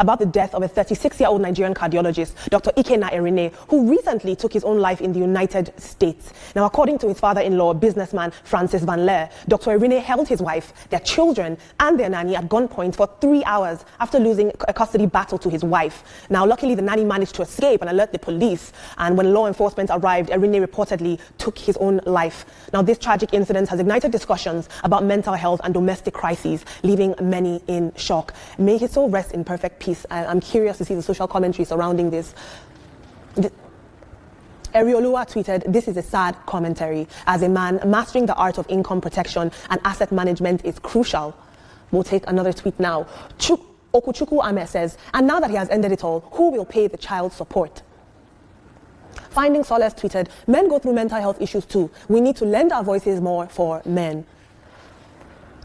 about the death of a 36-year-old Nigerian cardiologist, Dr. Ikenna Erine, who recently took his own life in the United States. Now, according to his father-in-law, businessman Francis Van Leer, Dr. Erine held his wife, their children, and their nanny at gunpoint for 3 hours after losing a custody battle to his wife. Now, luckily, the nanny managed to escape and alert the police, and when law enforcement arrived, Erine reportedly took his own life. Now, this tragic incident has ignited discussions about mental health and domestic crises, leaving many in shock. May his soul rest in perfect peace. I'm curious to see the social commentary surrounding this. Eriolua tweeted, "This is a sad commentary. As a man, mastering the art of income protection and asset management is crucial." We'll take another tweet now. Okuchuku Ame says, "And now that he has ended it all, who will pay the child support?" Finding Solace tweeted, "Men go through mental health issues too. We need to lend our voices more for men."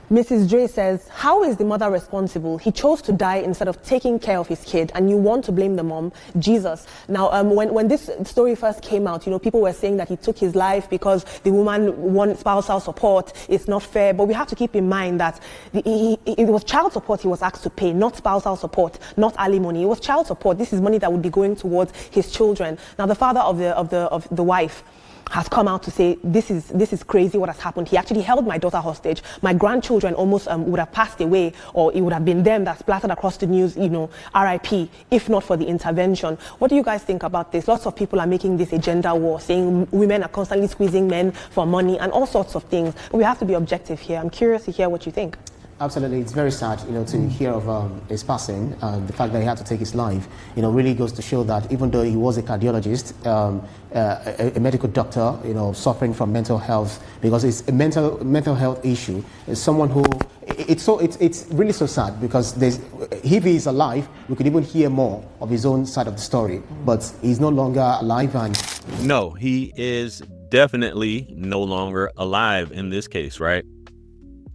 Mrs. Dre says, "How is the mother responsible? He chose to die instead of taking care of his kid, and you want to blame the mom? Jesus." Now, when this story first came out, people were saying that he took his life because the woman won spousal support. It's not fair, but we have to keep in mind that it was child support he was asked to pay, not spousal support, not alimony. It was child support. This is money that would be going towards his children. Now, the father of the wife has come out to say, this is crazy what has happened. He actually held my daughter hostage. My grandchildren almost would have passed away, or it would have been them that splattered across the news, RIP, if not for the intervention. What do you guys think about this? Lots of people are making this a gender war, saying women are constantly squeezing men for money and all sorts of things. But we have to be objective here. I'm curious to hear what you think. Absolutely, it's very sad, to hear of his passing. The fact that he had to take his life, really goes to show that even though he was a cardiologist, a medical doctor, suffering from mental health, because it's a mental health issue. It's someone who it's really so sad, because if he is alive, we could even hear more of his own side of the story. But he's no longer alive, and no, he is definitely no longer alive in this case, right?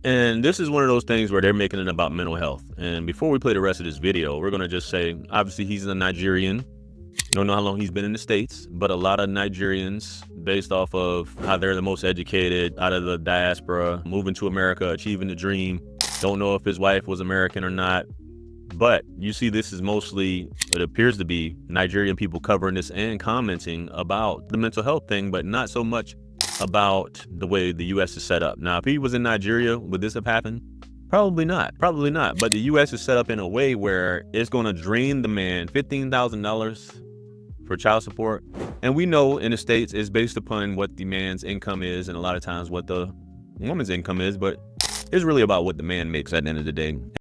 And this is one of those things where they're making it about mental health. And before we play the rest of this video, we're going to just say, obviously, he's a Nigerian. Don't know how long he's been in the States, but a lot of Nigerians, based off of how they're the most educated out of the diaspora, moving to America, achieving the dream, don't know if his wife was American or not. But you see, this is mostly, it appears to be Nigerian people covering this and commenting about the mental health thing, but not so much about the way the U.S. is set up. Now, if he was in Nigeria, would this have happened? Probably not. Probably not. But the U.S. is set up in a way where it's going to drain the man $15,000 for child support. And we know in the States it's based upon what the man's income is, and a lot of times what the woman's income is, but it's really about what the man makes at the end of the day.